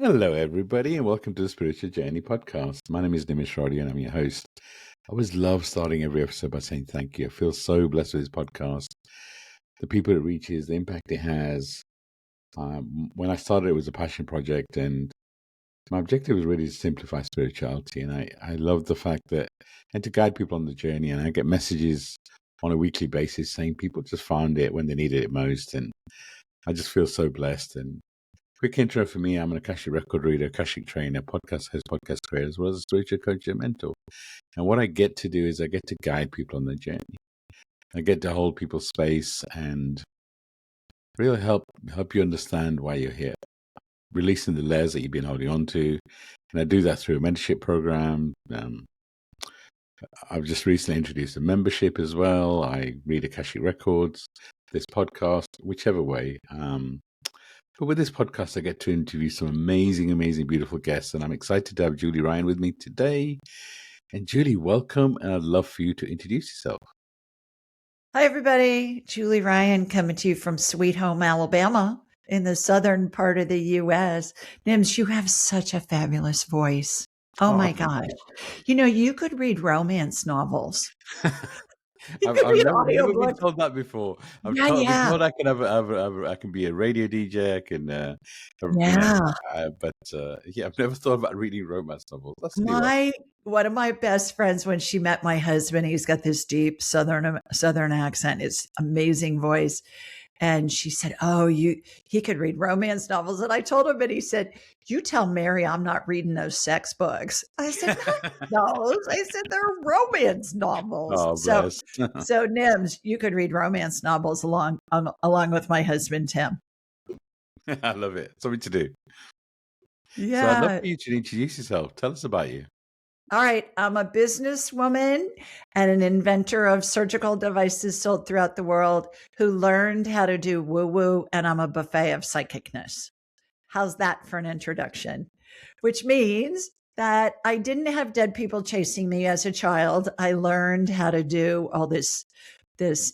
Hello, everybody, and welcome to the Spiritual Journey podcast. My name is Nimesh Radia, and I'm your host. I always love starting every episode by saying thank you. I feel so blessed with this podcast, the people it reaches, the impact it has. When I started, it was a passion project, and my objective was really to simplify spirituality. And I love the fact that, and to guide people on the journey. And I get messages on a weekly basis saying people just found it when they needed it most. And I just feel so blessed. And quick intro for me, I'm an Akashic record reader, Akashic trainer, podcast host, podcast creator, as well as a spiritual coach and mentor. And what I get to do is I get to guide people on the journey. I get to hold people's space and really help you understand why you're here, releasing the layers that you've been holding on to. And I do that through a mentorship program. I've just recently introduced a membership as well. I read Akashic records, this podcast, whichever way. But with this podcast, I get to interview some amazing, beautiful guests. And I'm excited to have Julie Ryan with me today. And Julie, welcome. And I'd love for you to introduce yourself. Hi, everybody. Julie Ryan coming to you from Sweet Home, Alabama, in the southern part of the U.S. Nims, you have such a fabulous voice. Oh, my gosh. You know, you could read romance novels. I've never been told that before. I've been told I can I can be a radio DJ. I can, I've never thought about reading romance novels. One of my best friends, when she met my husband, he's got this deep southern accent. It's amazing voice. And she said, he could read romance novels. And I told him, and he said, you tell Mary I'm not reading those sex books. I said, no. I said, they're romance novels. Oh, so Nims, you could read romance novels along with my husband, Tim. I love it. Something to do. Yeah. So I'd love for you to introduce yourself. Tell us about you. All right. I'm a businesswoman and an inventor of surgical devices sold throughout the world who learned how to do woo-woo, and I'm a buffet of psychicness. How's that for an introduction? Which means that I didn't have dead people chasing me as a child. I learned how to do all this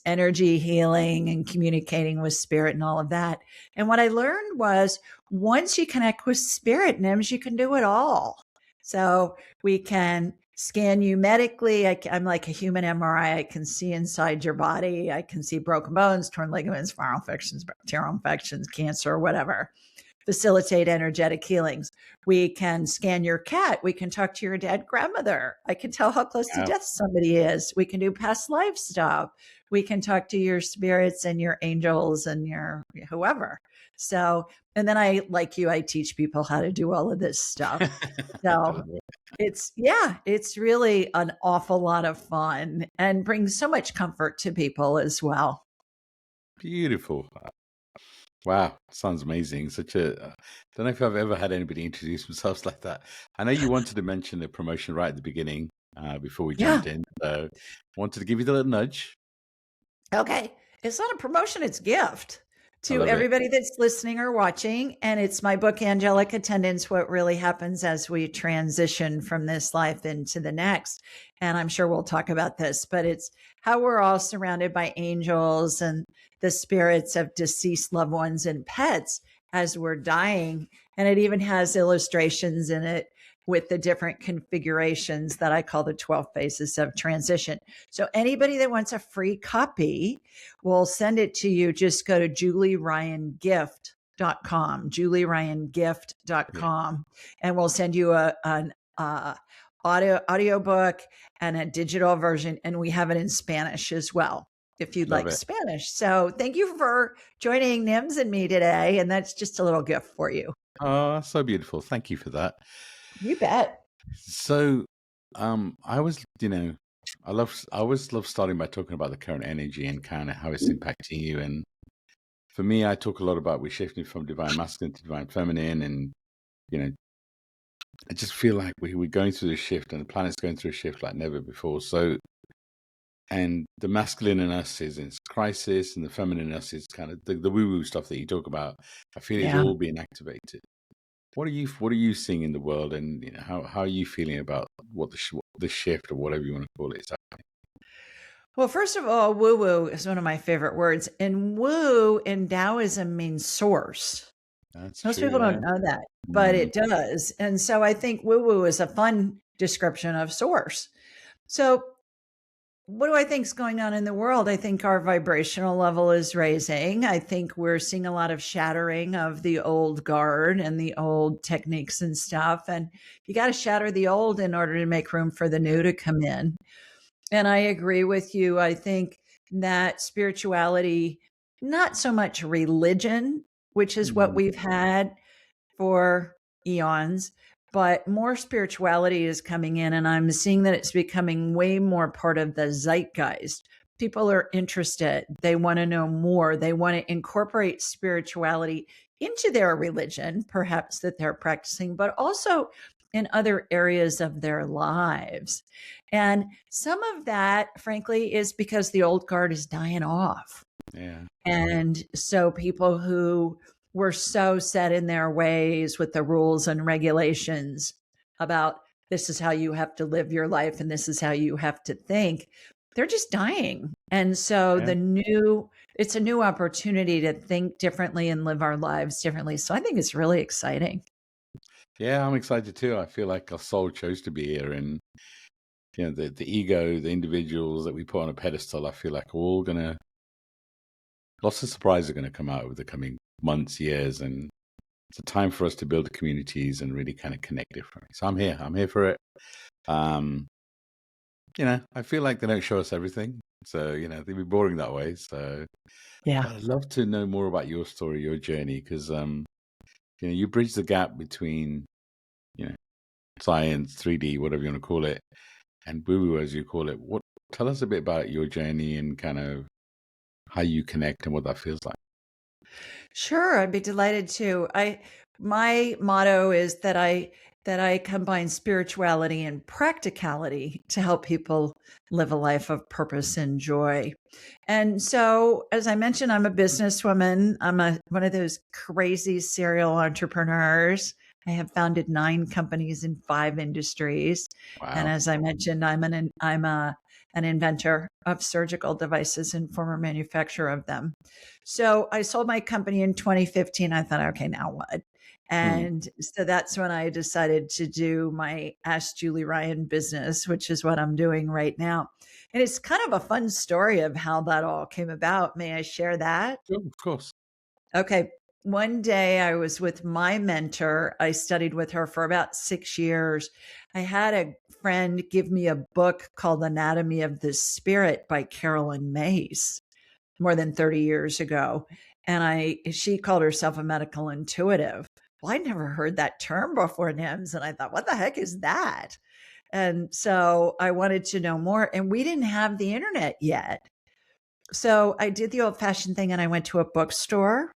energy healing and communicating with spirit and all of that. And what I learned was once you connect with spirit, Nims, you can do it all. So we can scan you medically. I'm like a human MRI. I can see inside your body. I can see broken bones, torn ligaments, viral infections, bacterial infections, cancer, whatever. Facilitate energetic healings. We can scan your cat. We can talk to your dead grandmother. I can tell how close to death somebody is. We can do past life stuff. We can talk to your spirits and your angels and your whoever. So, and then I teach people how to do all of this stuff. So it's really an awful lot of fun and brings so much comfort to people as well. Beautiful. Wow, sounds amazing. Don't know if I've ever had anybody introduce themselves like that. I know you wanted to mention the promotion right at the beginning before we jumped in. So I wanted to give you the little nudge. Okay. It's not a promotion, it's a gift to everybody that's listening or watching. And it's my book, Angelic Attendance, What Really Happens as We Transition from This Life into the Next. And I'm sure we'll talk about this, but it's how we're all surrounded by angels and the spirits of deceased loved ones and pets as we're dying. And it even has illustrations in it with the different configurations that I call the 12 phases of transition. So anybody that wants a free copy, we'll send it to you. Just go to julieryangift.com, julieryangift.com, and we'll send you an audio book and a digital version. And we have it in Spanish as well, if you'd like Spanish. So thank you for joining Nims and me today. And that's just a little gift for you. Oh, so beautiful. Thank you for that. You bet. So, I always love starting by talking about the current energy and kind of how it's impacting you. And for me, I talk a lot about we're shifting from divine masculine to divine feminine. And, I just feel like we're going through this shift and the planet's going through a shift like never before. So, and the masculine in us is in crisis and the feminine in us is kind of the woo-woo stuff that you talk about. I feel it's all being activated. What are you seeing in the world, and how are you feeling about what the shift or whatever you want to call it is happening? Well, first of all, woo-woo is one of my favorite words, and woo in Taoism means source. Most people don't know that. but Mm. it does. And so I think woo woo is a fun description of source. So, what do I think is going on in the world? I think our vibrational level is raising. I think we're seeing a lot of shattering of the old guard and the old techniques and stuff. And you got to shatter the old in order to make room for the new to come in. And I agree with you. I think that spirituality, not so much religion, which is what Mm. we've had for eons, but more spirituality is coming in. And I'm seeing that it's becoming way more part of the zeitgeist. People are interested. They want to know more. They want to incorporate spirituality into their religion, perhaps that they're practicing, but also in other areas of their lives. And some of that, frankly, is because the old guard is dying off. Yeah. And so people who were so set in their ways with the rules and regulations about this is how you have to live your life and this is how you have to think, they're just dying. And so Yeah. it's a new opportunity to think differently and live our lives differently. So I think it's really exciting. Yeah, I'm excited too. I feel like our soul chose to be here, and the ego, the individuals that we put on a pedestal, I feel like are all gonna lots of surprises are gonna come out over the coming months, years, and it's a time for us to build the communities and really kind of connect differently. So I'm here. I'm here for it. Um, I feel like they don't show us everything, so they'd be boring that way. So, Yeah. but I'd love to know more about your story, your journey, because you bridge the gap between you know science, 3D, whatever you want to call it, and woo woo, as you call it. Tell us a bit about your journey and kind of how you connect and what that feels like. Sure, I'd be delighted to. My motto is that I combine spirituality and practicality to help people live a life of purpose and joy. And so, as I mentioned, I'm a businesswoman. I'm one of those crazy serial entrepreneurs. I have founded 9 companies in 5 industries. And Wow. as I mentioned, I'm an inventor of surgical devices and former manufacturer of them. So I sold my company in 2015. I thought, okay, now what? Hmm. And so that's when I decided to do my Ask Julie Ryan business, which is what I'm doing right now. And it's kind of a fun story of how that all came about. May I share that? Sure, of course. Okay. One day I was with my mentor. I studied with her for about 6 years. I had a friend give me a book called Anatomy of the Spirit by Carolyn Mace more than 30 years ago. And she called herself a medical intuitive. Well, I'd never heard that term before, NIMS. And I thought, what the heck is that? And so I wanted to know more. And we didn't have the internet yet. So I did the old fashioned thing and I went to a bookstore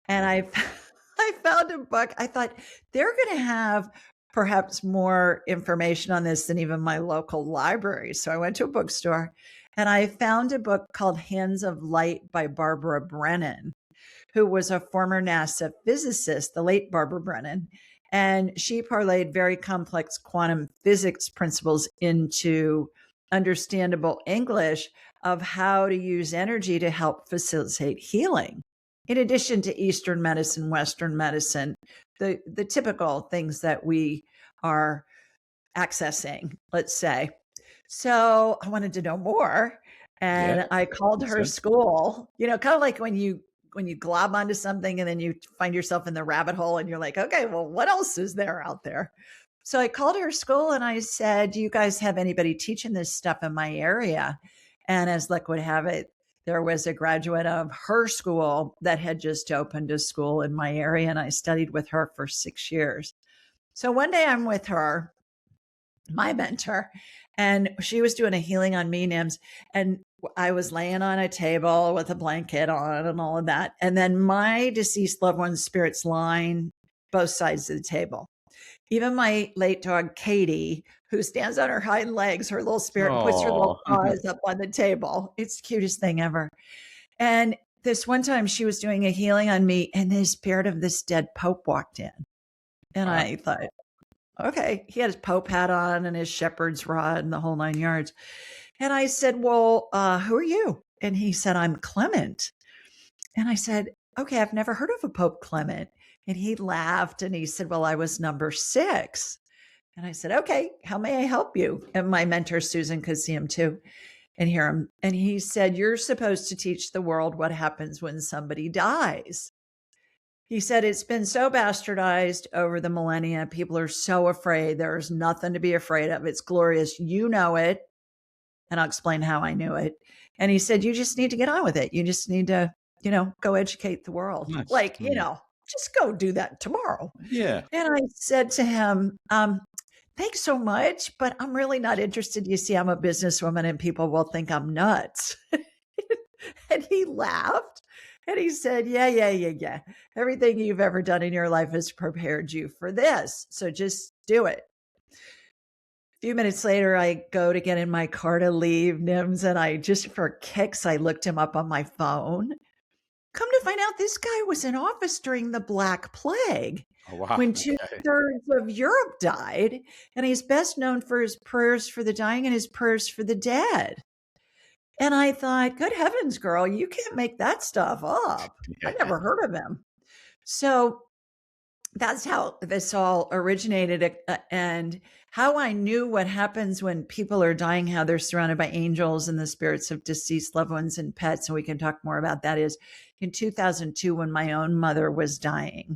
and I found a book. I thought they're going to have perhaps more information on this than even my local library. So I went to a bookstore and I found a book called Hands of Light by Barbara Brennan, who was a former NASA physicist, the late Barbara Brennan. And she parlayed very complex quantum physics principles into understandable English of how to use energy to help facilitate healing. In addition to Eastern medicine, Western medicine, the typical things that we are accessing, let's say. So I wanted to know more. Yeah, And I called makes her sense. school, kind of like when you glob onto something and then you find yourself in the rabbit hole and you're like, okay, well, what else is there out there? So I called her school and I said, do you guys have anybody teaching this stuff in my area? And as luck would have it, there was a graduate of her school that had just opened a school in my area. And I studied with her for 6 years. So one day I'm with her, my mentor, and she was doing a healing on me, Nims. And I was laying on a table with a blanket on and all of that. And then my deceased loved one's spirits line both sides of the table. Even my late dog, Katie, who stands on her hind legs, her little spirit, and puts her little Oh, paws up on the table. It's the cutest thing ever. And this one time she was doing a healing on me, and the spirit of this dead Pope walked in. And wow. I thought, okay, he had his Pope hat on and his shepherd's rod and the whole 9 yards. And I said, well, who are you? And he said, I'm Clement. And I said, okay, I've never heard of a Pope Clement. And he laughed and he said, well, I was number 6. And I said, okay, how may I help you? And my mentor, Susan, could see him too and hear him. And he said, you're supposed to teach the world what happens when somebody dies. He said, it's been so bastardized over the millennia. People are so afraid. There's nothing to be afraid of. It's glorious. You know it. And I'll explain how I knew it. And he said, you just need to get on with it. You just need to, go educate the world. Nice. Like, just go do that tomorrow. Yeah. And I said to him, thanks so much, but I'm really not interested. You see, I'm a businesswoman and people will think I'm nuts. And he laughed and he said, yeah. Everything you've ever done in your life has prepared you for this. So just do it. A few minutes later, I go to get in my car to leave, Nims, and I just for kicks, I looked him up on my phone. Come to find out, this guy was in office during the Black Plague. Oh, wow. When Okay. 2/3 of Europe died, and he's best known for his prayers for the dying and his prayers for the dead. And I thought, good heavens, girl, you can't make that stuff up. Yeah. I've never heard of him. So that's how this all originated, and how I knew what happens when people are dying, how they're surrounded by angels and the spirits of deceased loved ones and pets. And we can talk more about that. Is in 2002, when my own mother was dying.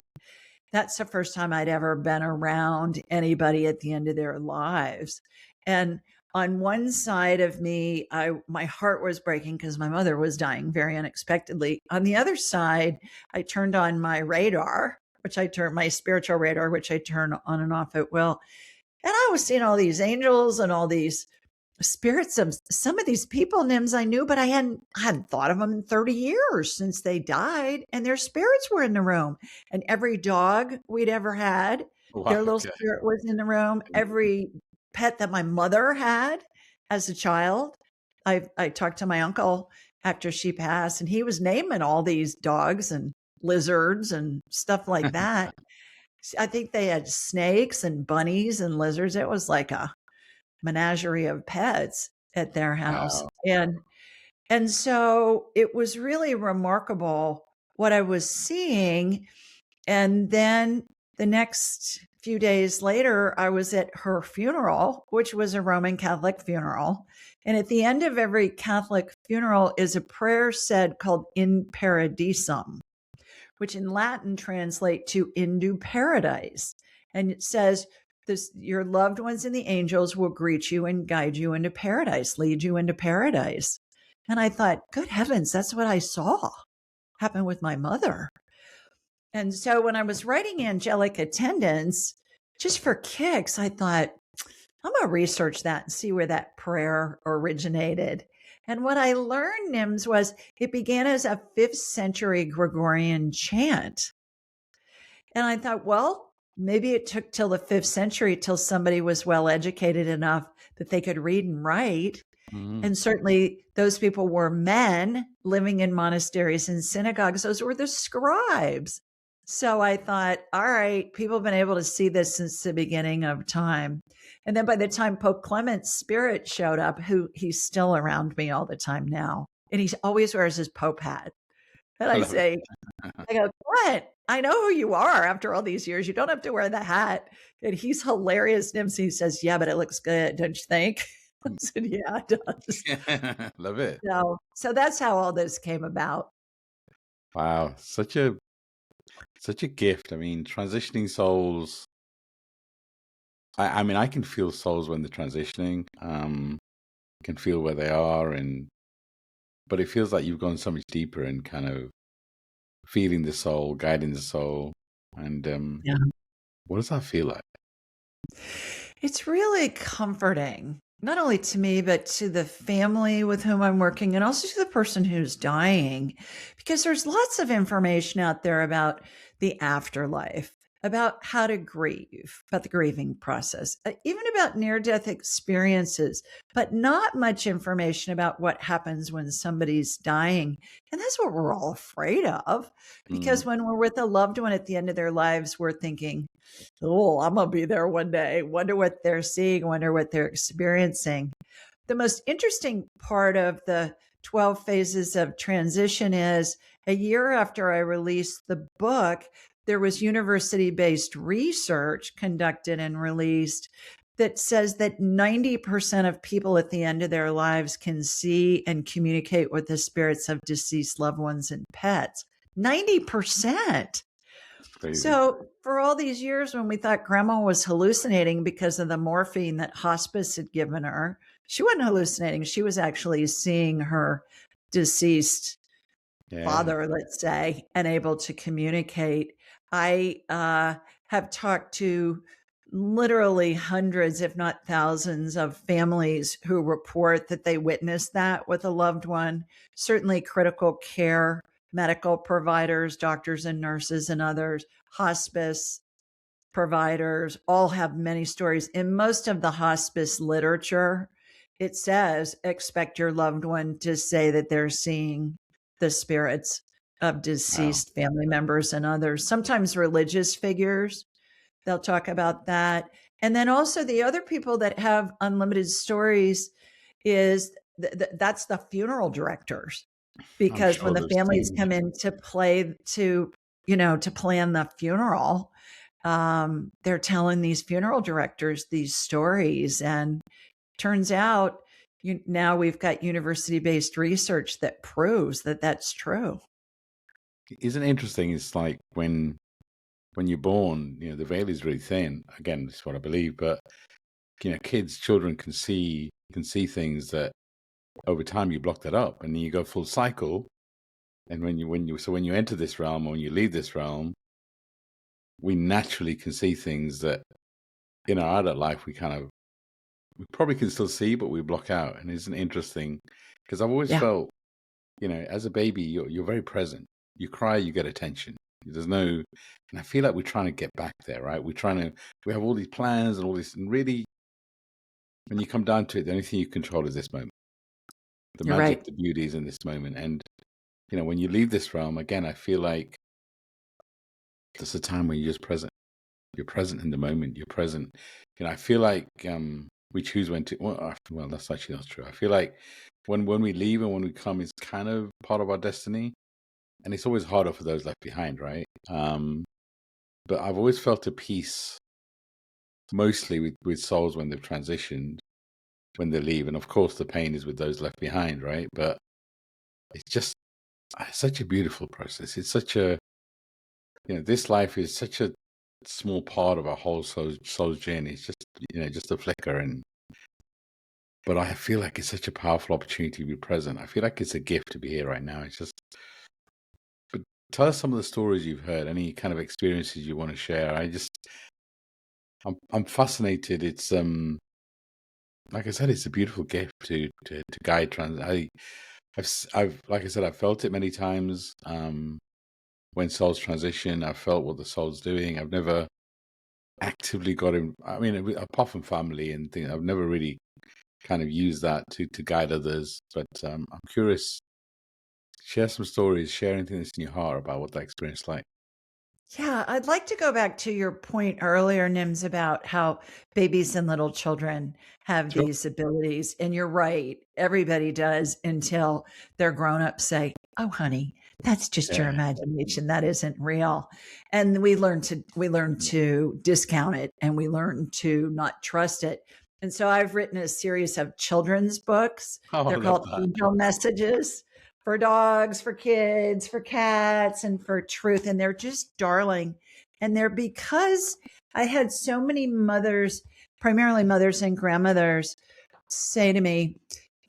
That's the first time I'd ever been around anybody at the end of their lives. And on one side of me, my heart was breaking because my mother was dying very unexpectedly. On the other side, I turned on my radar, my spiritual radar, which I turn on and off at will. And I was seeing all these angels and all these spirits of some of these people, Nims, I knew, but I hadn't thought of them in 30 years since they died, and their spirits were in the room. And every dog we'd ever had, Wow. their little Okay. spirit was in the room. Every pet that my mother had as a child. I talked to my uncle after she passed, and he was naming all these dogs and lizards and stuff like that. I think they had snakes and bunnies and lizards. It was like a menagerie of pets at their house. Wow. And so it was really remarkable what I was seeing. And then the next few days later, I was at her funeral, which was a Roman Catholic funeral. And at the end of every Catholic funeral is a prayer said called In Paradisum, which in Latin translate to into paradise. And it says, your loved ones and the angels will greet you and guide you into paradise, lead you into paradise. And I thought, good heavens, that's what I saw happen with my mother. And so when I was writing angelic attendants, just for kicks, I thought, I'm going to research that and see where that prayer originated. And what I learned, Nims, was it began as a 5th century Gregorian chant. And I thought, well, maybe it took till the 5th century till somebody was well educated enough that they could read and write. Mm. And certainly those people were men living in monasteries and synagogues. Those were the scribes. So I thought, all right, people have been able to see this since the beginning of time. And then by the time Pope Clement's spirit showed up, he's still around me all the time now. And he always wears his Pope hat. And I say, I go, what? I know who you are after all these years. You don't have to wear the hat. And he's hilarious. Nims, he says, yeah, but it looks good, don't you think? I said, yeah, it does. Love it. So that's how all this came about. Wow. Such a gift. I mean, transitioning souls. I mean, I can feel souls when they're transitioning. Can feel where they are, but it feels like you've gone so much deeper and kind of feeling the soul, guiding the soul. And Yeah. what does that feel like? It's really comforting, not only to me, but to the family with whom I'm working and also to the person who's dying, because there's lots of information out there about the afterlife, about how to grieve, about the grieving process, even about near-death experiences, but not much information about what happens when somebody's dying. And that's what we're all afraid of, because when we're with a loved one at the end of their lives, we're thinking, oh, I'm going to be there one day. Wonder what they're seeing, wonder what they're experiencing. The most interesting part of the 12 phases of transition is a year after I released the book, there was university-based research conducted and released that says that 90% of people at the end of their lives can see and communicate with the spirits of deceased loved ones and pets. 90%. Crazy. So for all these years when we thought grandma was hallucinating because of the morphine that hospice had given her, she wasn't hallucinating. She was actually seeing her deceased father, let's say, and able to communicate. I have talked to literally hundreds, if not thousands, of families who report that they witnessed that with a loved one. Certainly critical care, medical providers, doctors and nurses and others, hospice providers, all have many stories. In most of the hospice literature, it says expect your loved one to say that they're seeing the spirits of deceased family members and others, sometimes religious figures. They'll talk about that. And then also the other people that have unlimited stories is that's the funeral directors, because when the families come into play to plan the funeral, they're telling these funeral directors these stories. And turns out now we've got university-based research that proves that that's true. Isn't it interesting? It's like when you're born, the veil is really thin. Again, this is what I believe, but children can see things that over time you block that up, and then you go full cycle. And when you enter this realm, or when you leave this realm, we naturally can see things that in our adult life we probably can still see, but we block out. And isn't it interesting? Because I've always felt, as a baby, you're very present. You cry, you get attention. And I feel like we're trying to get back there, right? We have all these plans and all this, and really, when you come down to it, the only thing you control is this moment. The You're magic, right. the beauty is in this moment. And, when you leave this realm, again, I feel like there's a time when you're just present. You're present in the moment. You're present. I feel like we choose when to. Well, that's actually not true. I feel like when we leave and when we come, it's kind of part of our destiny, and it's always harder for those left behind, right? But I've always felt a peace, mostly with souls when they've transitioned, when they leave, and of course the pain is with those left behind, right? But it's just such a beautiful process. It's such a, this life is such a small part of our whole soul's journey. It's just, just a flicker. But I feel like it's such a powerful opportunity to be present. I feel like it's a gift to be here right now. It's just, but tell us some of the stories you've heard, any kind of experiences you want to share. I'm fascinated. It's, like I said, it's a beautiful gift to guide I've like I said, I've felt it many times. When souls transition, I've felt what the soul's doing. I've never actively got him. I mean, apart from family and things, I've never really kind of used that to guide others. But I'm curious. Share some stories. Share anything that's in your heart about what that experience is like. Yeah, I'd like to go back to your point earlier, Nims, about how babies and little children have Sure. these abilities. And you're right, everybody does until their grown ups say, "Oh, honey, that's just your imagination. That isn't real." And we learn to discount it, and we learn to not trust it. And so I've written a series of children's books. Oh, I They're love called that. Angel Messages, for dogs, for kids, for cats, and for truth. And they're just darling. And they're because I had so many mothers, primarily mothers and grandmothers, say to me,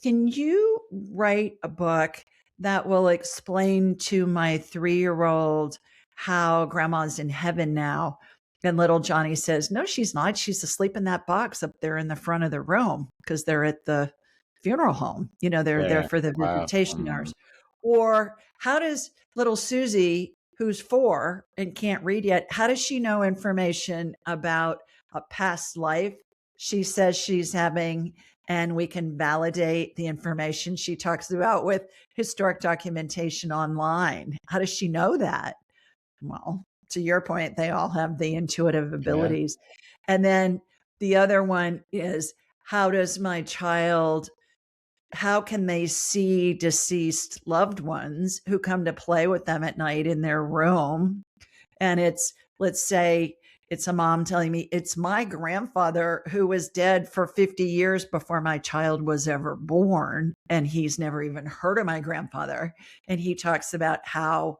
"Can you write a book that will explain to my 3-year-old how grandma's in heaven now?" And little Johnny says, "No, she's not. She's asleep in that box up there in the front of the room," because they're at the funeral home. They're there for the Wow. visitation hours. Or how does little Susie, who's 4 and can't read yet, how does she know information about a past life she says she's having? And we can validate the information she talks about with historic documentation online. How does she know that? Well, to your point, they all have the intuitive abilities. And then the other one is, how can they see deceased loved ones who come to play with them at night in their room And let's say it's a mom telling me it's my grandfather who was dead for 50 years before my child was ever born. And he's never even heard of my grandfather. And he talks about how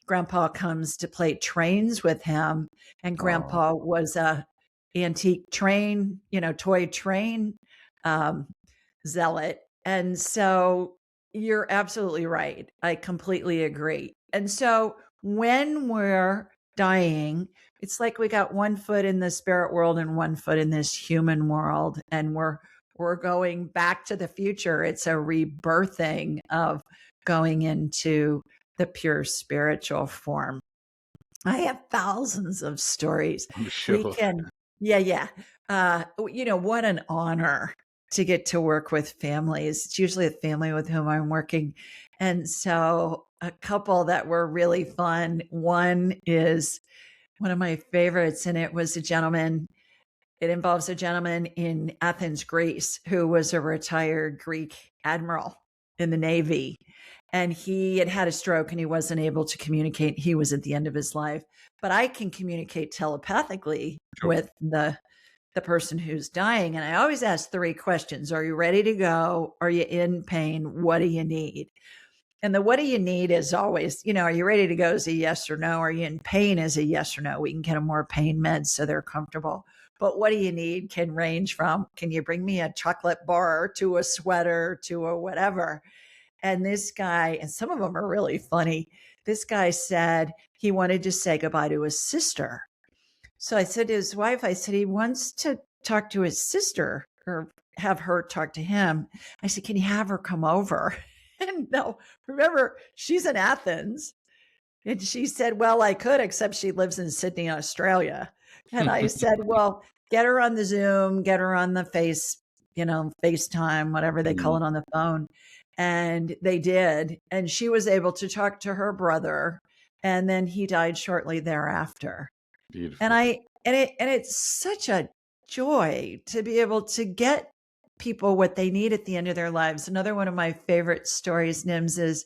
grandpa comes to play trains with him. And Oh, grandpa was a antique train, toy train um, zealot. And so you're absolutely right. I completely agree. And so when we're dying, it's like we got one foot in the spirit world and one foot in this human world, and we're going back to the future. It's a rebirthing of going into the pure spiritual form. I have thousands of stories. I'm We sure. can, yeah, yeah. What an honor to get to work with families. It's usually a family with whom I'm working. And so, a couple that were really fun. One is one of my favorites, and it involves a gentleman in Athens, Greece, who was a retired Greek admiral in the Navy. And he had had a stroke and he wasn't able to communicate. He was at the end of his life. But I can communicate telepathically Sure. with the person who's dying. And I always ask three questions. Are you ready to go? Are you in pain? What do you need? And the what do you need is always, are you ready to go is a yes or no. Are you in pain is a yes or no. We can get them more pain meds so they're comfortable. But what do you need can range from, can you bring me a chocolate bar to a sweater to a whatever? And this guy, and some of them are really funny. This guy said he wanted to say goodbye to his sister. So I said to his wife, I said, he wants to talk to his sister or have her talk to him. I said, can you have her come over? And no, remember, she's in Athens. And she said, well, I could, except she lives in Sydney, Australia. And I said, well, get her on the Zoom, get her on the FaceTime, whatever they call Mm, it on the phone. And they did. And she was able to talk to her brother. And then he died shortly thereafter. And beautiful. it's such a joy to be able to get people what they need at the end of their lives. Another one of my favorite stories, Nims, is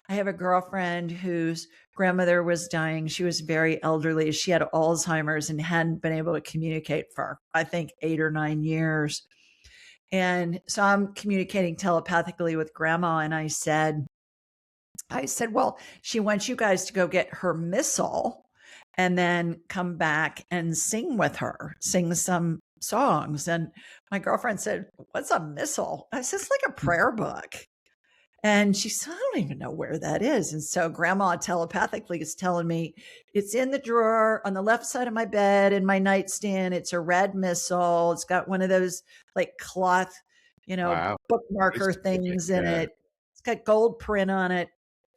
I have a girlfriend whose grandmother was dying. She was very elderly. She had Alzheimer's and hadn't been able to communicate for, I think, 8 or 9 years. And so I'm communicating telepathically with grandma. And I said, well, she wants you guys to go get her missal and then come back and sing with her, sing some songs. And my girlfriend said, what's a missal? I said, it's like a prayer book. And she said, I don't even know where that is. And so grandma telepathically is telling me it's in the drawer on the left side of my bed in my nightstand. It's a red missal. It's got one of those like cloth, Wow. Very bookmarker specific. things in Yeah. it. It's got gold print on it.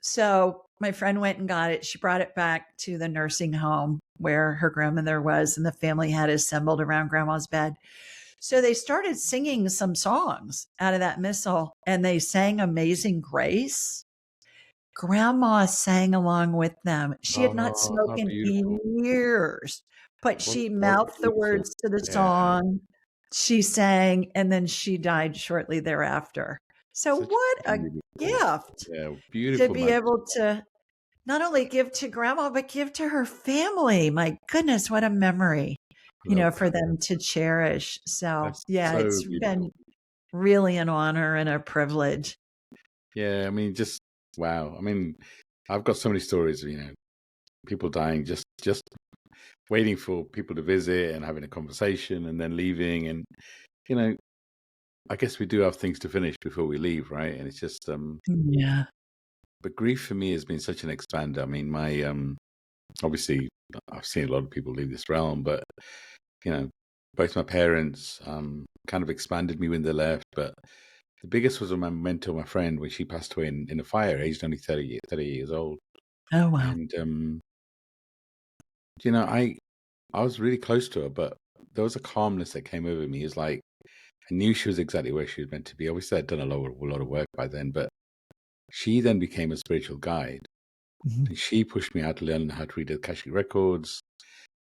So my friend went and got it. She brought it back to the nursing home where her grandmother was, and the family had assembled around grandma's bed. So they started singing some songs out of that missal, and they sang Amazing Grace. Grandma sang along with them. She had not Oh, how spoken beautiful. in years, but she What mouthed the beautiful. words to the Yeah. song. She sang, and then she died shortly thereafter. So, Such what a beautiful. gift Yeah. to Beautiful be message. able to not only give to grandma, but give to her family. My goodness, what a memory, Love for that. them to cherish. So, That's yeah, so it's beautiful. been really an honor and a privilege. Yeah. I mean, just wow. I mean, I've got so many stories, people dying, just waiting for people to visit and having a conversation and then leaving. And, you know, I guess we do have things to finish before we leave, right? And it's just, Yeah. but grief for me has been such an expander. I mean, obviously, I've seen a lot of people leave this realm, but, you know, both my parents, kind of expanded me when they left. But the biggest was my mentor, my friend, when she passed away in a fire, aged only 30 years old. Oh, wow. And, you know, I was really close to her, but there was a calmness that came over me. It's like I knew she was exactly where she was meant to be. Obviously, I'd done a lot of work by then, but she then became a spiritual guide. Mhm. And she pushed me out to learn how to read the Akashic records.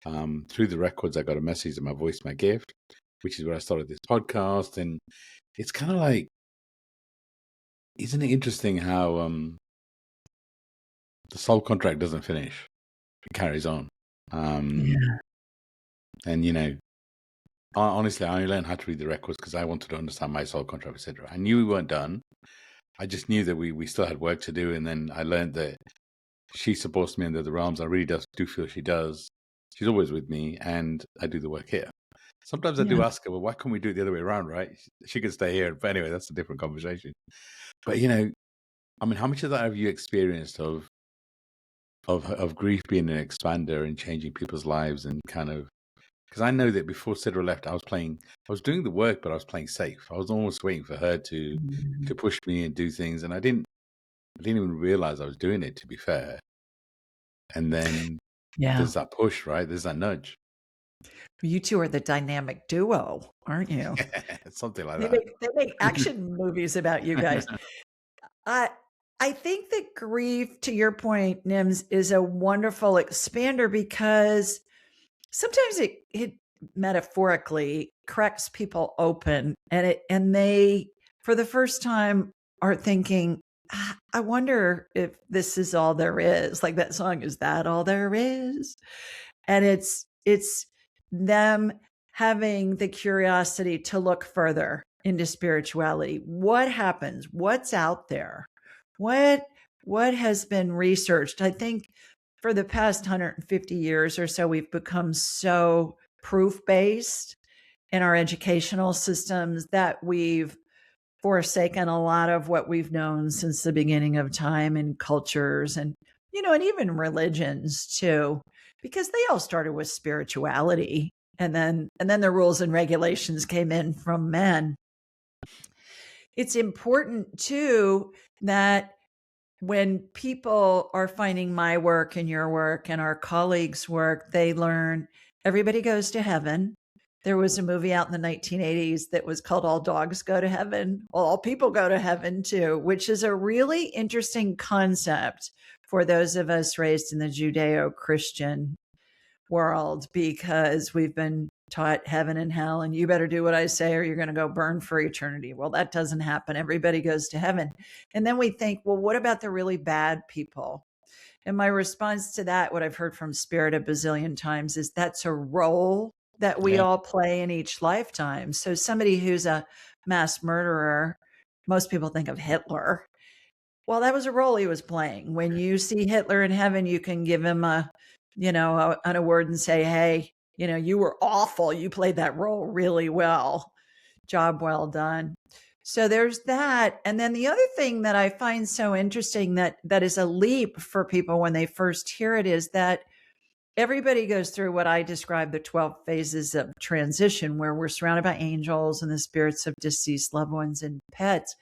Through the records, I got a message that my voice, my gift, which is where I started this podcast. And it's kind of like, isn't it interesting how the soul contract doesn't finish? it carries on. Yeah. And, you know, honestly, I only learned how to read the records because I wanted to understand my soul contract, etc. I knew we weren't done. I just knew that we still had work to do. And then I learned that she supports me under the realms. I really do feel she does. She's always with me, and I do the work here. Sometimes I Yeah. do ask her, well, why can't we do it the other way around, right? She can stay here. But anyway, that's a different conversation. But, you know, I mean, how much of that have you experienced of grief being an expander and changing people's lives and kind of, because I know that before Sidra left, I was doing the work, but I was playing safe. I was almost waiting for her to push me and do things. And I didn't even realize I was doing it, to be fair. And then there's that push, right? There's that nudge. You two are the dynamic duo, aren't you? Something like They that. make action movies about you guys. I think that grief, to your point, Nims, is a wonderful expander because sometimes it metaphorically cracks people open, and they, for the first time, are thinking, I wonder if this is all there is. Like that song, is that all there is? And it's them having the curiosity to look further into spirituality. What happens? What's out there? What has been researched? I think for the past 150 years or so, we've become so proof-based in our educational systems that we've forsaken a lot of what we've known since the beginning of time in cultures and, and even religions too, because they all started with spirituality. And then the rules and regulations came in from men. It's important too that when people are finding my work and your work and our colleagues' work, they learn everybody goes to heaven. There was a movie out in the 1980s that was called All Dogs Go to Heaven. Well, all people go to heaven too, which is a really interesting concept for those of us raised in the Judeo-Christian world, because we've been taught heaven and hell and you better do what I say or you're going to go burn for eternity. Well, that doesn't happen. Everybody goes to heaven. And then we think, well, what about the really bad people? And my response to that, what I've heard from Spirit a bazillion times, is that's a role that we all play in each lifetime. So somebody who's a mass murderer, most people think of Hitler. Well, that was a role he was playing. When you see Hitler in heaven, you can give him an award and say, hey, you were awful. You played that role really well. Job well done. So there's that. And then the other thing that I find so interesting that is a leap for people when they first hear it is that everybody goes through what I describe the 12 phases of transition, where we're surrounded by angels and the spirits of deceased loved ones and pets,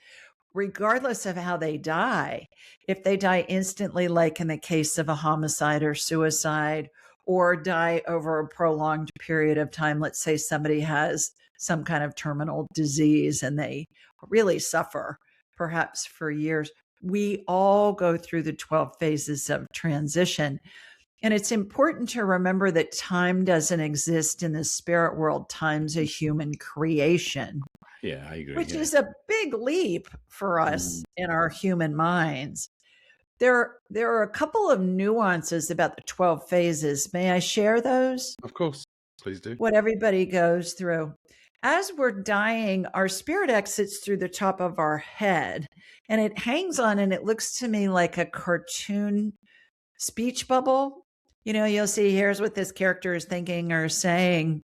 regardless of how they die. If they die instantly, like in the case of a homicide or suicide, or die over a prolonged period of time, let's say somebody has some kind of terminal disease and they really suffer, perhaps for years, we all go through the 12 phases of transition. And it's important to remember that time doesn't exist in the spirit world. Time's a human creation. Yeah, I agree. Which is a big leap for us in our human minds. There are a couple of nuances about the 12 phases. May I share those? Of course. Please do. What everybody goes through. As we're dying, our spirit exits through the top of our head and it hangs on, and it looks to me like a cartoon speech bubble. You'll see, here's what this character is thinking or saying.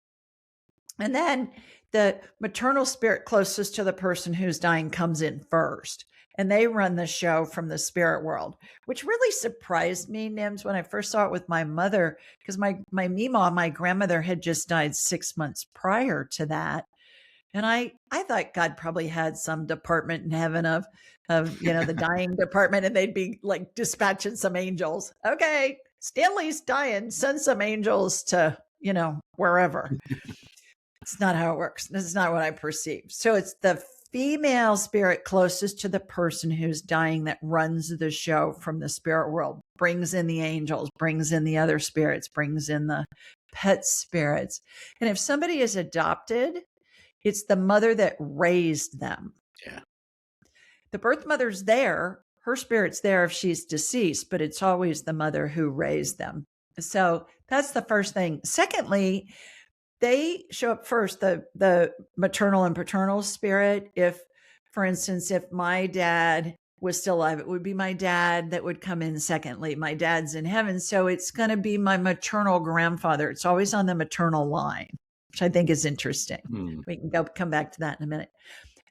And then the maternal spirit closest to the person who's dying comes in first, and they run the show from the spirit world, which really surprised me, Nims, when I first saw it with my mother, because my Mima, my grandmother, had just died 6 months prior to that. And I thought God probably had some department in heaven of the dying department, and they'd be like dispatching some angels. Okay, Stanley's dying, send some angels to, wherever. It's not how it works. This is not what I perceive. So it's the female spirit closest to the person who's dying that runs the show from the spirit world, brings in the angels, brings in the other spirits, brings in the pet spirits. And if somebody is adopted, it's the mother that raised them. Yeah. The birth mother's there. Her spirit's there if she's deceased, but it's always the mother who raised them. So that's the first thing. Secondly, they show up first, the maternal and paternal spirit. If, for instance, if my dad was still alive, it would be my dad that would come in secondly. My dad's in heaven. So it's going to be my maternal grandfather. It's always on the maternal line, which I think is interesting. We can come back to that in a minute.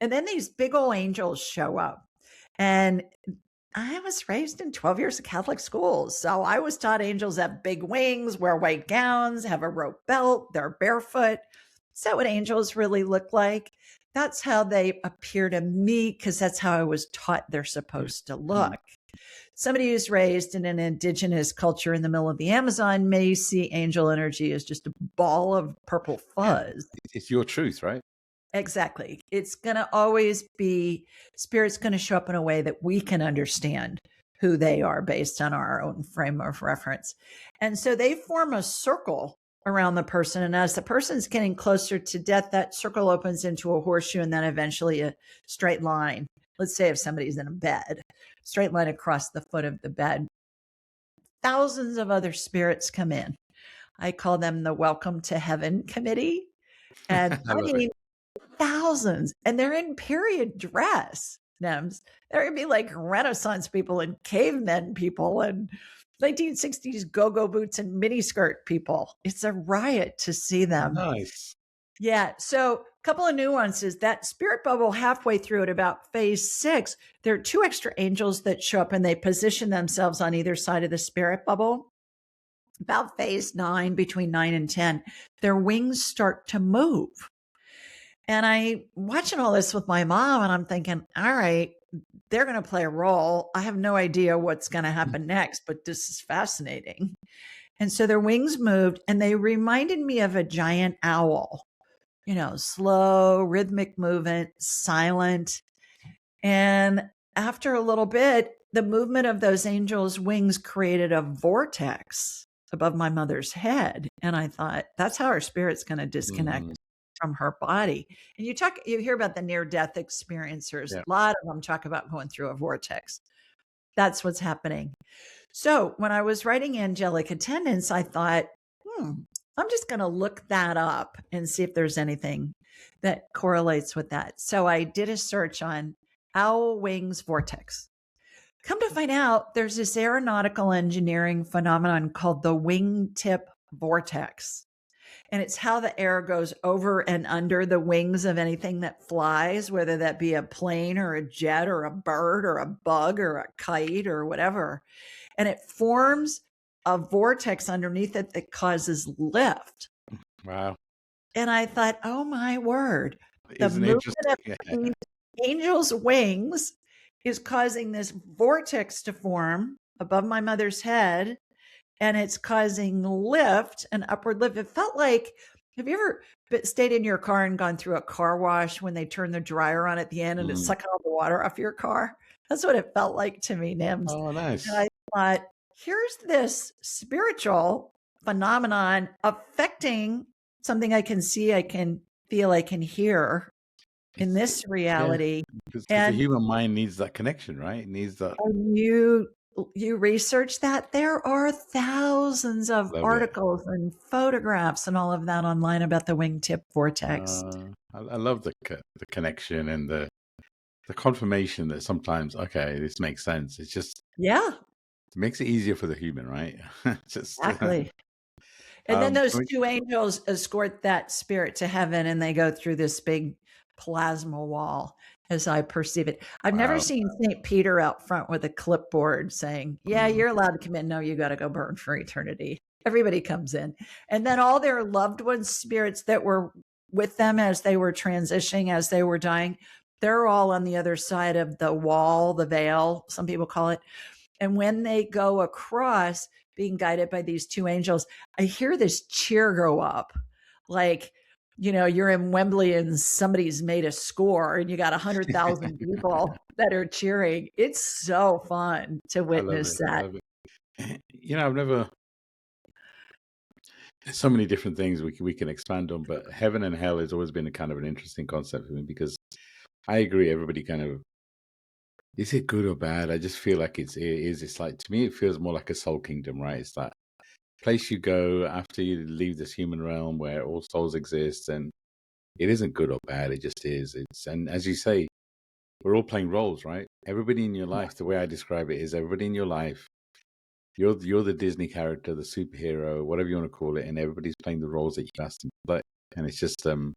And then these big old angels show up. And I was raised in 12 years of Catholic schools. So I was taught angels have big wings, wear white gowns, have a rope belt, they're barefoot. Is that what angels really look like? That's how they appear to me, because that's how I was taught they're supposed to look. Somebody who's raised in an indigenous culture in the middle of the Amazon may see angel energy as just a ball of purple fuzz. It's your truth, right? Exactly. It's going to always be, spirit's going to show up in a way that we can understand who they are based on our own frame of reference. And so they form a circle around the person. And as the person's getting closer to death, that circle opens into a horseshoe and then eventually a straight line. Let's say if somebody's in a bed, straight line across the foot of the bed. Thousands of other spirits come in. I call them the Welcome to Heaven Committee. And I mean, thousands, and they're in period dress. Nems. There would be like Renaissance people and cavemen people and 1960s go-go boots and miniskirt people. It's a riot to see them. Nice. Yeah. So a couple of nuances. That spirit bubble halfway through at about phase 6, there are 2 extra angels that show up and they position themselves on either side of the spirit bubble. About phase 9, between 9 and 10, their wings start to move. And I watching all this with my mom and I'm thinking, all right, they're going to play a role. I have no idea what's going to happen next, but this is fascinating. And so their wings moved and they reminded me of a giant owl, slow, rhythmic movement, silent. And after a little bit, the movement of those angels' wings created a vortex above my mother's head. And I thought, that's how our spirit's going to disconnect from her body. And you hear about the near-death experiencers. Yeah. A lot of them talk about going through a vortex. That's what's happening. So when I was writing angelic attendance, I thought, I'm just going to look that up and see if there's anything that correlates with that. So I did a search on owl wings vortex. Come to find out, there's this aeronautical engineering phenomenon called the wingtip vortex. And it's how the air goes over and under the wings of anything that flies, whether that be a plane or a jet or a bird or a bug or a kite or whatever. And it forms a vortex underneath it that causes lift. Wow. And I thought, oh my word, the Isn't movement interesting? of angels' wings is causing this vortex to form above my mother's head. And it's causing lift and upward lift. It felt like, have you ever stayed in your car and gone through a car wash when they turn the dryer on at the end and it's sucking all the water off your car? That's what it felt like to me, Nims. Oh, nice. And I thought, here's this spiritual phenomenon affecting something I can see, I can feel, I can hear in this reality. Because the human mind needs that connection, right? It needs that. You research that. There are thousands of articles and photographs and all of that online about the wingtip vortex. I love the connection and the confirmation that sometimes, okay, this makes sense. It's just, it makes it easier for the human, right? Exactly. And then those 2 angels escort that spirit to heaven and they go through this big plasma wall, as I perceive it. I've never seen St. Peter out front with a clipboard saying, yeah, you're allowed to come in. No, you got to go burn for eternity. Everybody comes in. And then all their loved ones' spirits that were with them as they were transitioning, as they were dying, they're all on the other side of the wall, the veil, some people call it. And when they go across, being guided by these 2 angels, I hear this cheer go up, like, you're in Wembley and somebody's made a score and you got 100,000 people that are cheering. It's so fun to witness that. I've never, there's so many different things we can expand on, but heaven and hell has always been a kind of an interesting concept for me because I agree. Everybody kind of, is it good or bad? I just feel like it's like, to me, it feels more like a soul kingdom, right? It's that place you go after you leave this human realm where all souls exist, and it isn't good or bad. It just is. And as you say, we're all playing roles, right? Everybody in your life. The way I describe it is, everybody in your life. You're the Disney character, the superhero, whatever you want to call it, and everybody's playing the roles that you asked them to play. And it's just and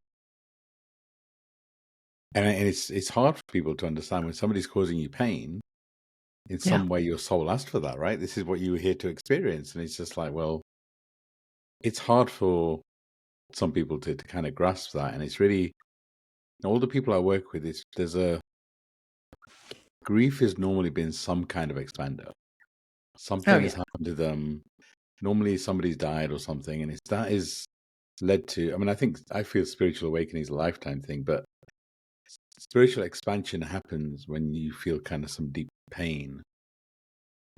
it's hard for people to understand when somebody's causing you pain. In Yeah. some way, your soul asked for that, right? This is what you were here to experience, and it's just like, well, it's hard for some people to kind of grasp that, and it's really all the people I work with. There's a grief has normally been some kind of expander. Oh Something yeah. has happened to them. Normally, somebody's died or something, and that is led to. I mean, I feel spiritual awakening is a lifetime thing, but spiritual expansion happens when you feel kind of some deep pain.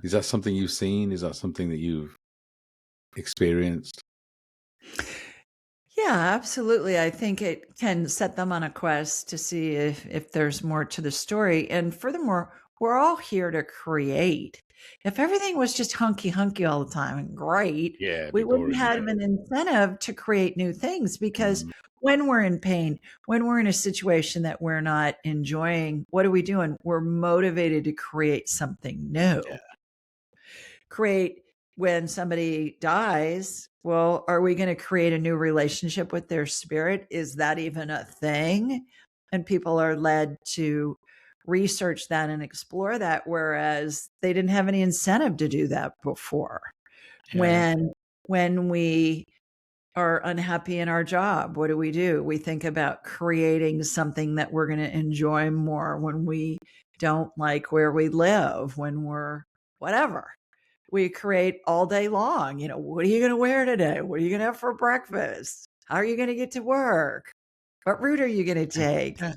Is that something you've seen? Is that something that you've experienced? Yeah, absolutely. I think it can set them on a quest to see if there's more to the story. And furthermore, we're all here to create. If everything was just hunky all the time and great, Yeah, it'd we be wouldn't boring. have an incentive to create new things because Mm, when we're in pain, when we're in a situation that we're not enjoying, what are we doing? We're motivated to create something new. yeah, Create when somebody dies, well, are we going to create a new relationship with their spirit? Is that even a thing? And people are led to research that and explore that, whereas they didn't have any incentive to do that before. yeah, When we are unhappy in our job, what do? We think about creating something that we're going to enjoy more. When we don't like where we live, when we're whatever, we create all day long. What are you going to wear today? What are you going to have for breakfast? How are you going to get to work? What route are you going to take? yeah.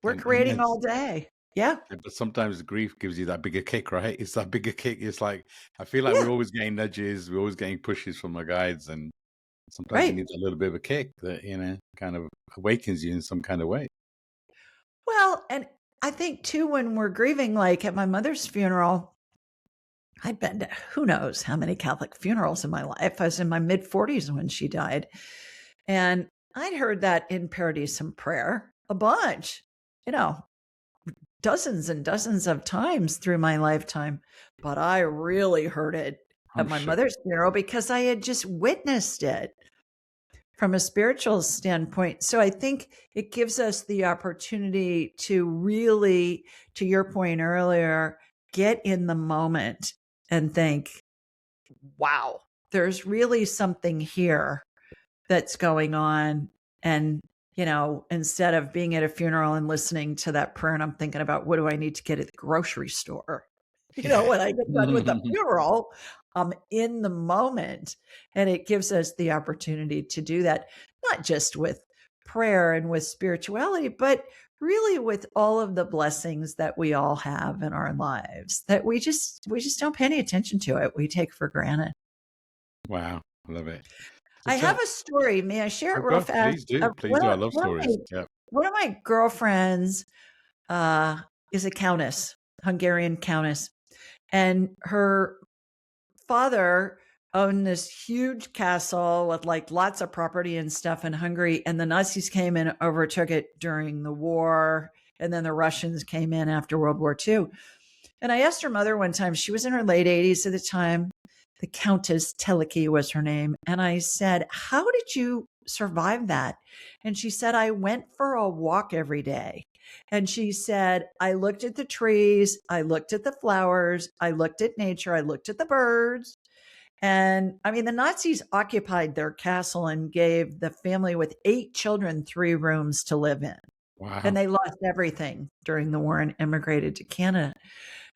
We're And creating then, all day. Yeah. but sometimes grief gives you that bigger kick, right? It's that bigger kick. It's like I feel like we're Yeah. always getting nudges, we're always getting pushes from our guides, and sometimes you Right. need a little bit of a kick that kind of awakens you in some kind of way. Well, and I think too, when we're grieving, like at my mother's funeral, I'd been to who knows how many Catholic funerals in my life. I was in my mid 40s when she died. And I'd heard that in Paradisum prayer a bunch, you know, dozens and dozens of times through my lifetime. But I really heard it at I'm my sure. mother's funeral because I had just witnessed it from a spiritual standpoint. So I think it gives us the opportunity to really, to your point earlier, get in the moment and think, wow, there's really something here that's going on. And, instead of being at a funeral and listening to that prayer, and I'm thinking about what do I need to get at the grocery store? Yeah. When I get done with the funeral, I'm in the moment. And it gives us the opportunity to do that, not just with prayer and with spirituality, but really with all of the blessings that we all have in our lives that we just don't pay any attention to it. We take for granted. Wow, I love it. I Just have a story. May I share oh, it real God, fast? please do, please do. I love stories. Yeah. One of my girlfriends is a countess, Hungarian countess, and her father owned this huge castle with like lots of property and stuff in Hungary. And the Nazis came and overtook it during the war. And then the Russians came in after World War II. And I asked her mother one time, she was in her late 80s at the time. The Countess Teleki was her name. And I said, how did you survive that? And she said, I went for a walk every day. And she said, I looked at the trees, I looked at the flowers, I looked at nature, I looked at the birds. And I mean, the Nazis occupied their castle and gave the family with 8 children 3 rooms to live in. And Wow. they lost everything during the war and immigrated to Canada.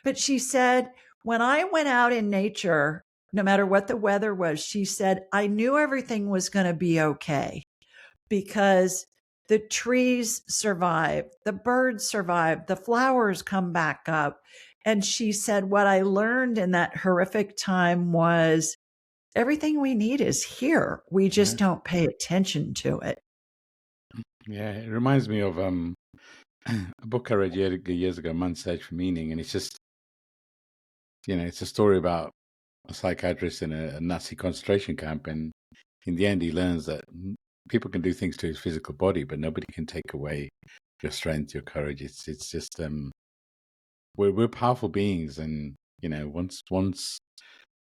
But she said, when I went out in nature, no matter what the weather was, she said, I knew everything was going to be okay because the trees survive, the birds survive, the flowers come back up. And she said, what I learned in that horrific time was everything we need is here. We Yeah. just don't pay attention to it. Yeah. It reminds me of a book I read years ago, Man's Search for Meaning, and it's just it's a story about a psychiatrist in a Nazi concentration camp, and in the end, he learns that people can do things to his physical body, but nobody can take away your strength, your courage. It's just we're powerful beings, and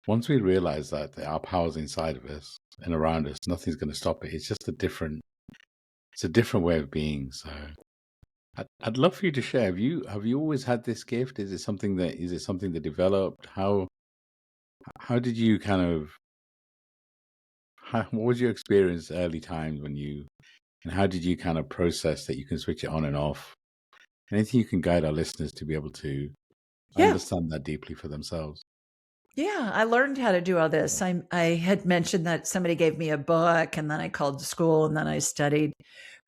once we realize that our power's inside of us and around us, nothing's going to stop it. It's a different way of being. So I'd love for you to share. Have you always had this gift? Is it something that developed? How did you kind of what was your experience early times and how did you kind of process that you can switch it on and off? Anything you can guide our listeners to be able to Yeah. understand that deeply for themselves. Yeah, I learned how to do all this. I had mentioned that somebody gave me a book, and then I called school, and then I studied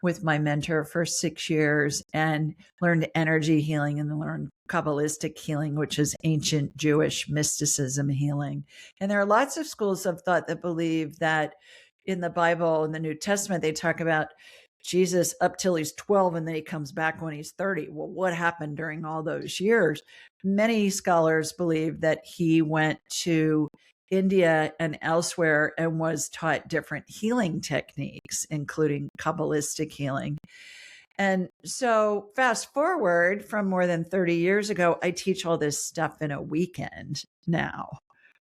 with my mentor for 6 years and learned energy healing and learned Kabbalistic healing, which is ancient Jewish mysticism healing. And there are lots of schools of thought that believe that in the Bible, in the New Testament, they talk about Jesus up till he's 12 and then he comes back when he's 30. Well, what happened during all those years? Many scholars believe that he went to India and elsewhere and was taught different healing techniques, including Kabbalistic healing. And so, fast forward from more than 30 years ago, I teach all this stuff in a weekend now.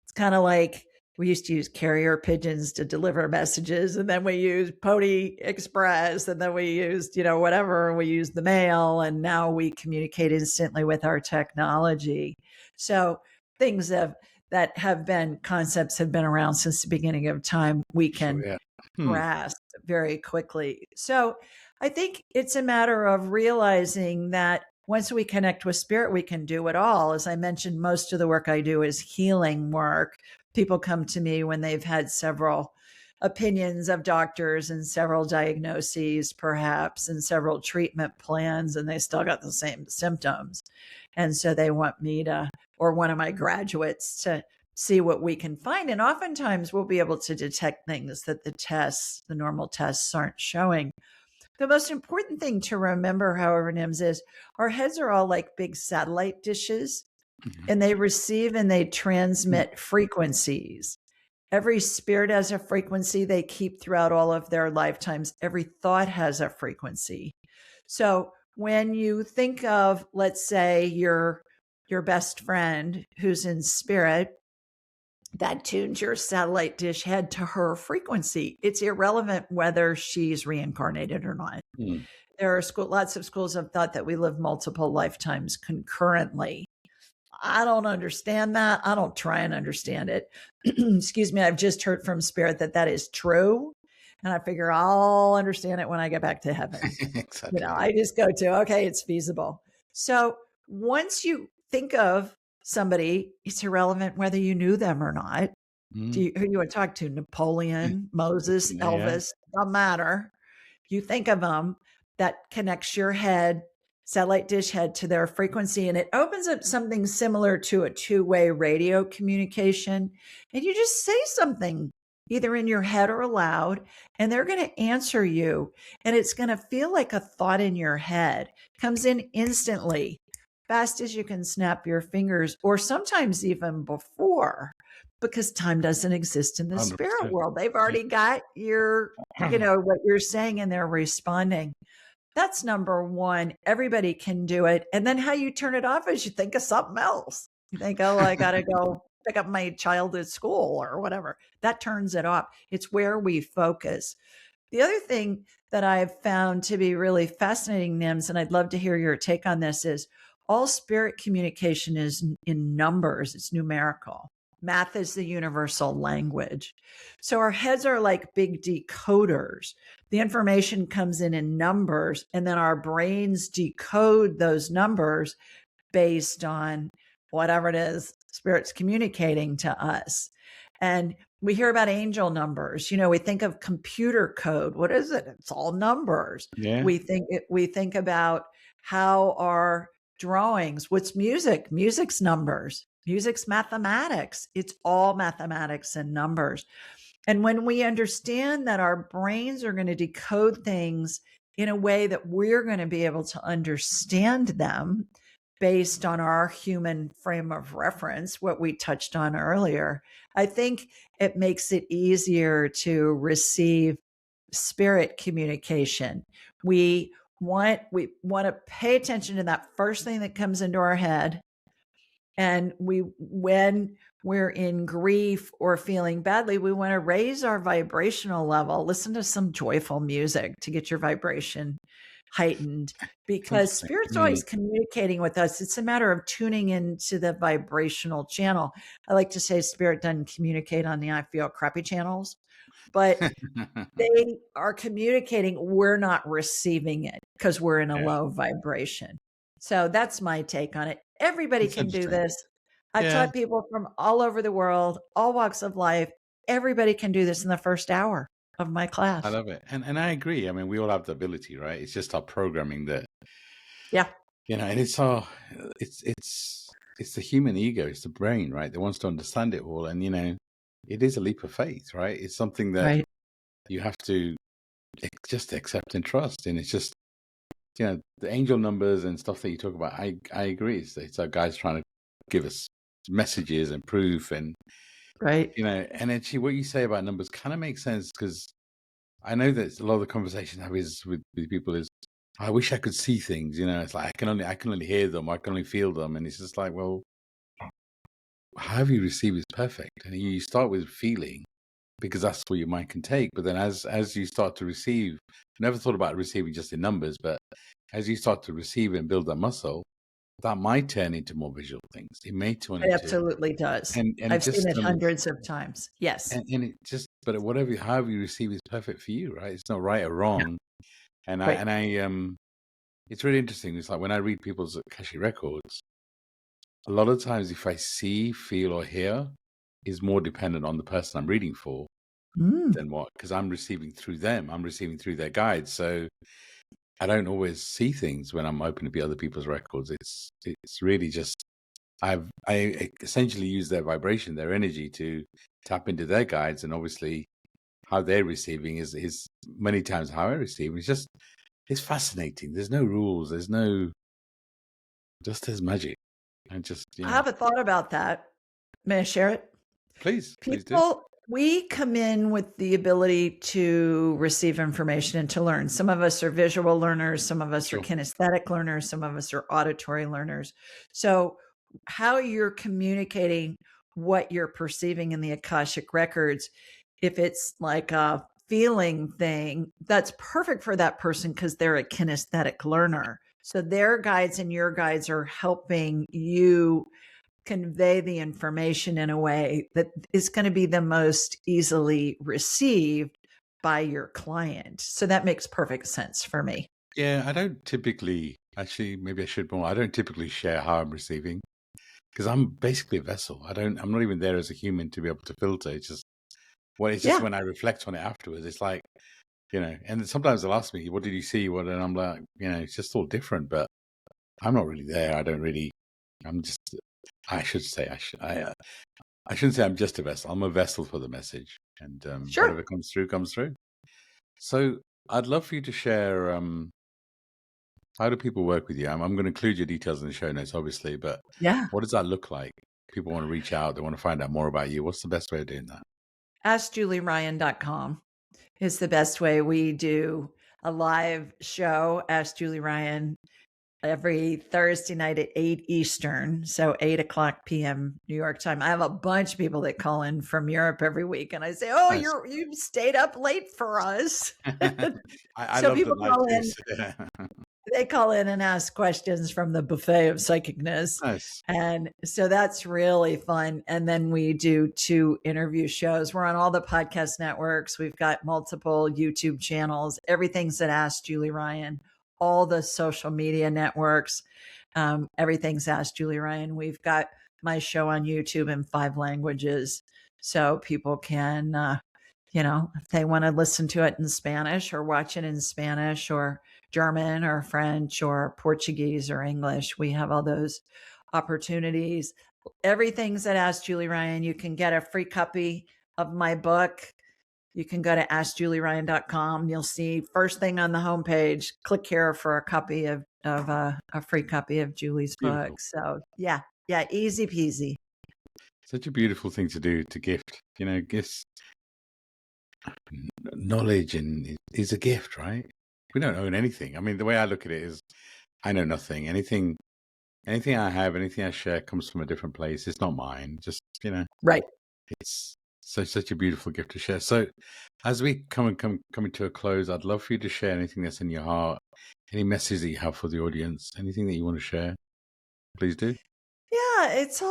It's kind of like we used to use carrier pigeons to deliver messages, and then we used Pony Express, and then we used, whatever, we used the mail, and now we communicate instantly with our technology. So things that have been concepts have been around since the beginning of time, we can Sure, yeah. grasp very quickly. So I think it's a matter of realizing that once we connect with spirit, we can do it all. As I mentioned, most of the work I do is healing work. People come to me when they've had several opinions of doctors and several diagnoses, perhaps, and several treatment plans, and they still got the same symptoms. And so they want me to, or one of my graduates, to see what we can find. And oftentimes we'll be able to detect things that the normal tests aren't showing. The most important thing to remember, however, Nims, is our heads are all like big satellite dishes, and they receive and they transmit frequencies. Every spirit has a frequency they keep throughout all of their lifetimes. Every thought has a frequency. So when you think of, let's say, your best friend who's in spirit, that tunes your satellite dish head to her frequency. It's irrelevant whether she's reincarnated or not. There are lots of schools of thought that we live multiple lifetimes concurrently. I don't understand that. I don't try and understand it. Excuse me. I've just heard from spirit that is true. And I figure I'll understand it when I get back to heaven. Exactly. I just go to, okay, it's feasible. So once you think of somebody, it's irrelevant whether you knew them or not. Who you want to talk to? Napoleon, Moses, Yeah. Elvis, doesn't matter. You think of them, that connects your head, satellite dish head, to their frequency, and it opens up something similar to a two-way radio communication. And you just say something either in your head or aloud, and they're going to answer you. And it's going to feel like a thought in your head comes in instantly, fast as you can snap your fingers, or sometimes even before, because time doesn't exist in the 100%. spirit world. They've already got your, what you're saying, and they're responding. That's number one. Everybody can do it. And then how you turn it off is you think of something else. You think, oh, I got to go pick up my child at school or whatever. That turns it off. It's where we focus. The other thing that I've found to be really fascinating, Nims, and I'd love to hear your take on this, is all spirit communication is in numbers. It's numerical. Math is the universal language. So our heads are like big decoders. The information comes in numbers, and then our brains decode those numbers based on whatever it is spirit's communicating to us. And we hear about angel numbers. We think of computer code. What is it? It's all numbers. Yeah. We think about how our drawings, what's music? Music's numbers. Music's mathematics. It's all mathematics and numbers. And when we understand that our brains are going to decode things in a way that we're going to be able to understand them, based on our human frame of reference, what we touched on earlier, I think it makes it easier to receive spirit communication. We want to pay attention to that first thing that comes into our head. And when we're in grief or feeling badly, we want to raise our vibrational level. Listen to some joyful music to get your vibration heightened, It's because interesting. spirit's always communicating with us. It's a matter of tuning into the vibrational channel. I like to say spirit doesn't communicate on the I feel crappy channels, but they are communicating. We're not receiving it because we're in a Yeah, low vibration. So that's my take on it. Everybody it's can do interesting. this. I've Yeah, taught people from all over the world, all walks of life. Everybody can do this in the first hour of my I class. love it, and I agree. I mean, we all have the ability, right? It's just our programming that, Yeah, and it's our, it's the human ego, it's the brain, right? That wants to understand it all, and it is a leap of faith, right? It's something that right. you have to just accept and trust, and it's just the angel numbers and stuff that you talk about. I agree. It's our guys trying to give us messages and proof, and Right. and actually, what you say about numbers kind of makes sense because I know that a lot of the conversation I have is with people is, I wish I could see things. It's like I can only hear them, I can only feel them, and it's just like, well, however you receive is perfect, and you start with feeling because that's what your mind can take. But then as you start to receive, never thought about receiving just in numbers, but as you start to receive and build that muscle, that might turn into more visual things. It may turn It into absolutely does. and it I've seen just it hundreds of times. Yes. and it just but however you receive is perfect for you, right? It's not right or Yeah. wrong. And I Right. and I it's really interesting. It's like when I read people's Akashic records, a lot of times if I see, feel, or hear is more dependent on the person I'm reading for Mm, than what, because I'm receiving through them, I'm receiving through their guides. So I don't always see things when I'm open to other people's records. It's really just I essentially use their vibration, their energy to tap into their guides, and obviously how they're receiving is many times how I receive. It's fascinating. There's no rules. There's no just there's magic, and just I have a thought about that. May I share it? please do. People, we come in with the ability to receive information and to learn. Some of us are visual learners, some of us are Sure. kinesthetic learners, some of us are auditory learners. So, how you're communicating what you're perceiving in the Akashic records, if it's like a feeling thing, that's perfect for that person because they're a kinesthetic learner. So, their guides and your guides are helping you convey the information in a way that is going to be the most easily received by your client. So that makes perfect sense for me. Yeah, I don't typically actually. Maybe I should more. I don't typically share how I'm receiving because I'm basically a vessel. I'm not even there as a human to be able to filter. It's just Yeah, when I reflect on it afterwards, it's like And sometimes they'll ask me, "What did you see?" And I'm like, it's just all different. But I'm not really there. I don't really. I'm just. I should say I should. I shouldn't say I'm just a vessel. I'm a vessel for the message, and sure. whatever comes through comes through. So I'd love for you to share. How do people work with you? I'm going to include your details in the show notes, obviously. But Yeah. what does that look like? People want to reach out. They want to find out more about you. What's the best way of doing that? AskJulieRyan.com is the best way. We do a live show, Ask Julie Ryan, every Thursday night at 8 Eastern, so 8 o'clock p.m. New York time. I have a bunch of people that call in from Europe every week, and I say, "Oh, Nice. you stayed up late for us." I So love the people night call in, juice. they call in and ask questions from the buffet of psychicness. Nice. And so that's really fun. And then we do 2 interview shows. We're on all the podcast networks. We've got multiple YouTube channels. Everything's at Ask Julie Ryan, all the social media networks. Everything's Ask Julie Ryan. We've got my show on YouTube in 5 languages. So people can, if they want to listen to it in Spanish or watch it in Spanish or German or French or Portuguese or English, we have all those opportunities. Everything's at Ask Julie Ryan. You can get a free copy of my book you can go to askjulieryan.com. You'll see first thing on the homepage, click here for a copy of a free copy of Julie's Beautiful. book. So yeah, easy peasy. Such a beautiful thing to do, to gift. Gifts, knowledge is a gift, right? We don't own anything. I mean, the way I look at it is I know nothing. Anything I have, anything I share comes from a different place. It's not mine. Just, Right. it's such a beautiful gift to share. So as we coming to a close, I'd love for you to share anything that's in your heart, any message that you have for the audience, anything that you want to share, please do. Yeah, it's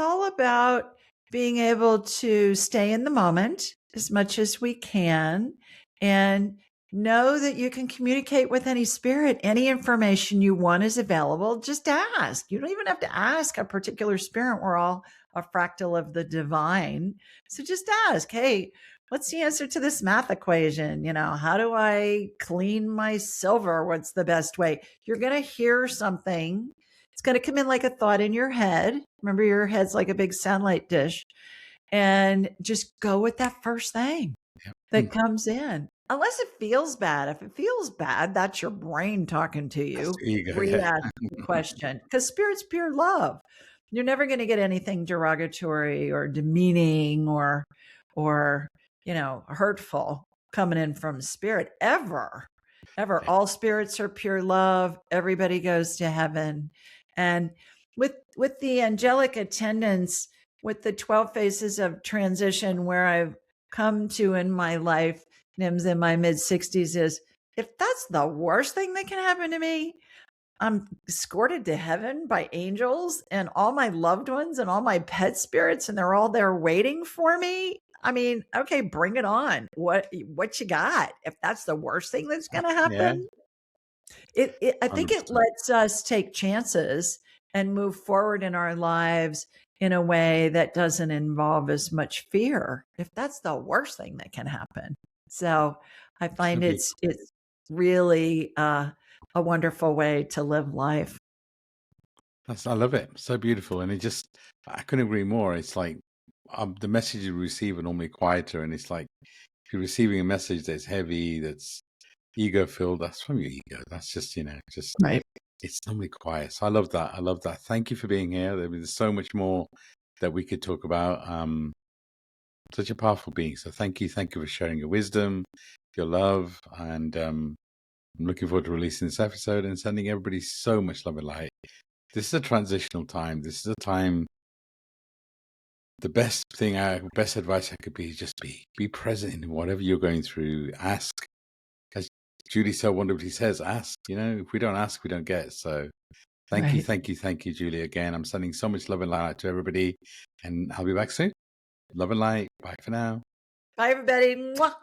all about being able to stay in the moment as much as we can and know that you can communicate with any spirit. Any information you want is available. Just ask. You don't even have to ask a particular spirit. We're all a fractal of the divine. So just ask, hey, what's the answer to this math equation? How do I clean my silver? What's the best way? You're going to hear something. It's going to come in like a thought in your head. Remember, your head's like a big soundlight dish. And just go with that first thing that comes in. Unless it feels bad. If it feels bad, that's your brain talking to you. Ego, Re-ask the question. Because spirit's pure love. You're never going to get anything derogatory or demeaning or hurtful coming in from spirit ever. Ever. Yeah. All spirits are pure love. Everybody goes to heaven. And with the angelic attendants, with the 12 phases of transition where I've come to in my life, Nim's in my mid 60s, is if that's the worst thing that can happen to me, I'm escorted to heaven by angels and all my loved ones and all my pet spirits, and they're all there waiting for me. I mean, okay, bring it on. What you got? If that's the worst thing that's going to happen, I think it 100%. lets us take chances and move forward in our lives in a way that doesn't involve as much fear, if that's the worst thing that can happen. So I So find beautiful. it's really a wonderful way to live life. I love it. So beautiful. And I couldn't agree more. It's like the messages you receive are normally quieter. And it's like, if you're receiving a message that's heavy, that's ego filled, that's from your ego. That's just, Right. it's normally quiet. So I love that. I love that. Thank you for being here. There's so much more that we could talk about. Such a powerful being. So thank you. Thank you for sharing your wisdom, your love. And I'm looking forward to releasing this episode and sending everybody so much love and light. This is a transitional time. This is a time. The best advice I could be is just be present in whatever you're going through. Ask, as Julie so wonderfully says, ask. If we don't ask, we don't get. So thank you, thank you, Julie. Again, I'm sending so much love and light to everybody, and I'll be back soon. Love and light. Bye for now. Bye, everybody. Mwah.